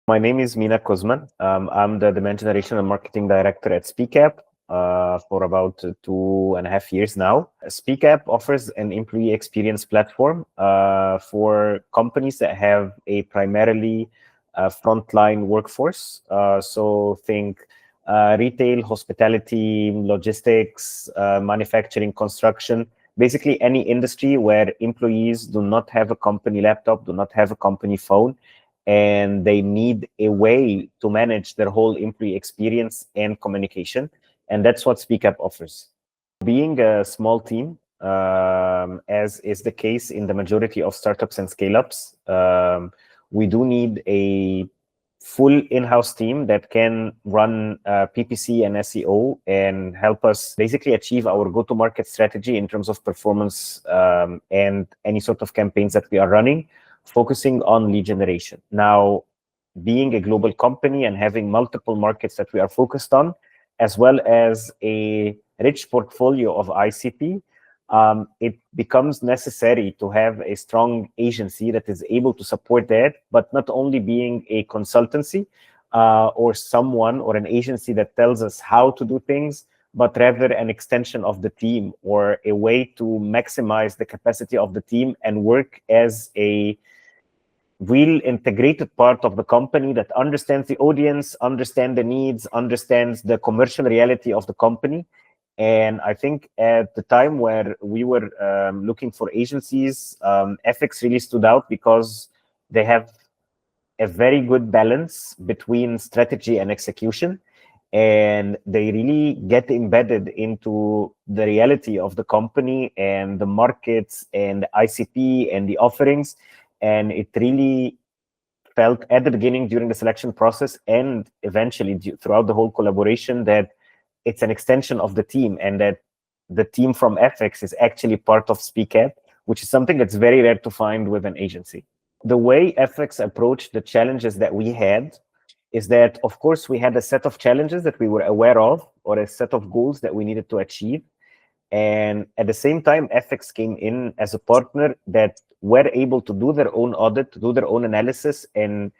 My name is Mina Kozman. I'm the demand generation and marketing director at Speakap for about 2.5 years now. Speakap offers an employee experience platform for companies that have a primarily frontline workforce. So think retail, hospitality, logistics, manufacturing, construction, basically any industry where employees do not have a company laptop, do not have a company phone, and they need a way to manage their whole employee experience and communication. And that's what Speakup offers. Being a small team, as is the case in the majority of startups and scale-ups, we do need a full in-house team that can run PPC and SEO and help us basically achieve our go-to-market strategy in terms of performance and any sort of campaigns that we are running, focusing on lead generation. Now, being a global company and having multiple markets that we are focused on, as well as a rich portfolio of ICP, it becomes necessary to have a strong agency that is able to support that, but not only being a consultancy or someone or an agency that tells us how to do things, but rather an extension of the team or a way to maximize the capacity of the team and work as a real integrated part of the company that understands the audience, understands the needs, understands the commercial reality of the company. And I think at the time where we were looking for agencies, Effiqs really stood out because they have a very good balance between strategy and execution. And they really get embedded into the reality of the company and the markets and the ICP and the offerings. And it really felt at the beginning during the selection process and eventually throughout the whole collaboration that it's an extension of the team and that the team from Effiqs is actually part of Speakap, which is something that's very rare to find with an agency. The way Effiqs approached the challenges that we had is that, of course, we had a set of challenges that we were aware of or a set of goals that we needed to achieve. And at the same time, Effiqs came in as a partner that were able to do their own audit, to do their own analysis, and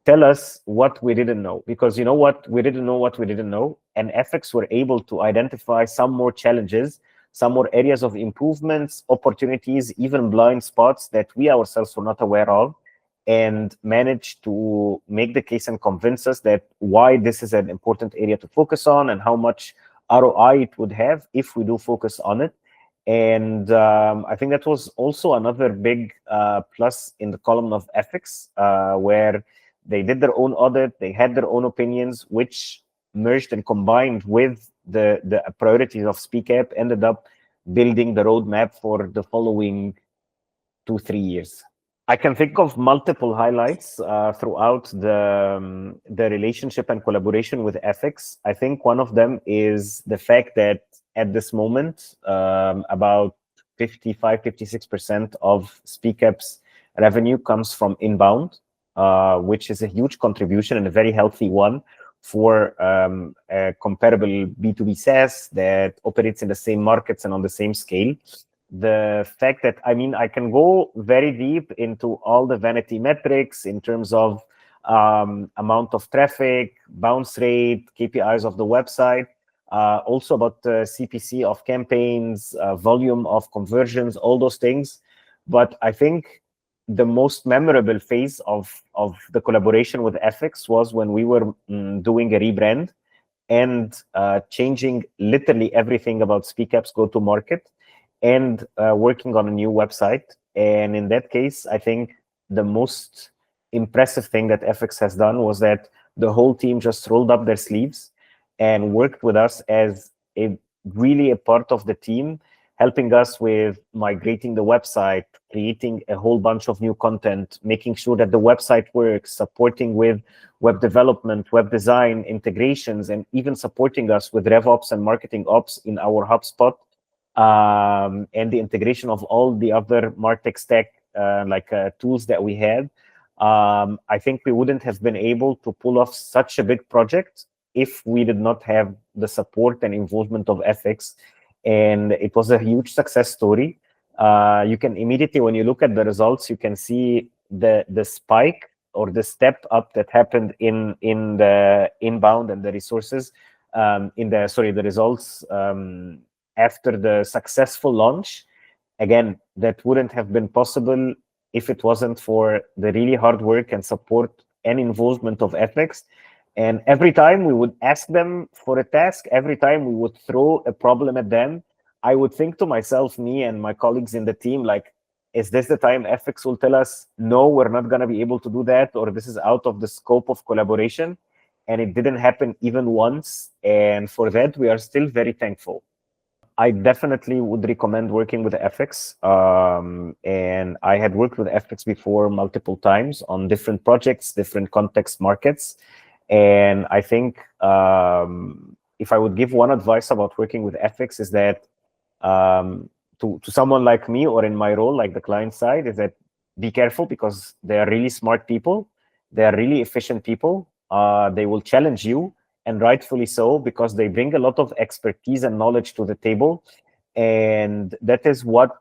tell us what we didn't know. Because you know what? We didn't know what we didn't know. And Effiqs were able to identify some more challenges, some more areas of improvements, opportunities, even blind spots that we ourselves were not aware of, and managed to make the case and convince us that why this is an important area to focus on and how much ROI it would have if we do focus on it. And I think that was also another big plus in the column of Effiqs, where they did their own audit, they had their own opinions, which merged and combined with the priorities of Speakap, ended up building the roadmap for the following 2-3 years. I can think of multiple highlights throughout the relationship and collaboration with Effiqs. I think one of them is the fact that at this moment, about 55-56% of Speakap's revenue comes from inbound, which is a huge contribution and a very healthy one for a comparable B2B SaaS that operates in the same markets and on the same scale. The fact that, I mean, I can go very deep into all the vanity metrics in terms of amount of traffic, bounce rate, KPIs of the website, also about the CPC of campaigns, volume of conversions, all those things. But I think the most memorable phase of the collaboration with Effiqs was when we were doing a rebrand and changing literally everything about Speakap's go-to-market and working on a new website. And in that case, I think the most impressive thing that Effiqs has done was that the whole team just rolled up their sleeves and worked with us as really a part of the team, helping us with migrating the website, creating a whole bunch of new content, making sure that the website works, supporting with web development, web design, integrations, and even supporting us with RevOps and marketing ops in our HubSpot, and the integration of all the other MarTech stack tools that we had. I think we wouldn't have been able to pull off such a big project if we did not have the support and involvement of Effiqs. And it was a huge success story. You can immediately, when you look at the results, you can see the spike or the step up that happened in the inbound and the resources, the results after the successful launch. Again, that wouldn't have been possible if it wasn't for the really hard work and support and involvement of Effiqs. And every time we would ask them for a task, every time we would throw a problem at them, I would think to myself, me and my colleagues in the team, like, is this the time Effiqs will tell us, no, we're not going to be able to do that, or this is out of the scope of collaboration? And it didn't happen even once. And for that, we are still very thankful. I definitely would recommend working with Effiqs. And I had worked with Effiqs before multiple times on different projects, different context markets. And I think if I would give one advice about working with Effiqs is that to someone like me, or in my role, like the client side, is that be careful, because they are really smart people. They are really efficient people. They will challenge you, and rightfully so, because they bring a lot of expertise and knowledge to the table. And that is what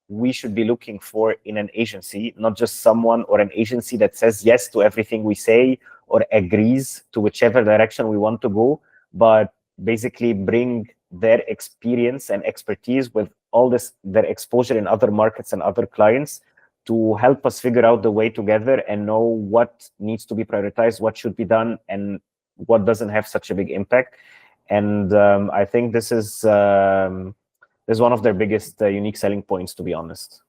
we should be looking for in an agency, not just someone or an agency that says yes to everything we say or agrees to whichever direction we want to go, but basically bring their experience and expertise with all this, their exposure in other markets and other clients, to help us figure out the way together and know what needs to be prioritized, what should be done, and what doesn't have such a big impact. And I think this is one of their biggest unique selling points, to be honest.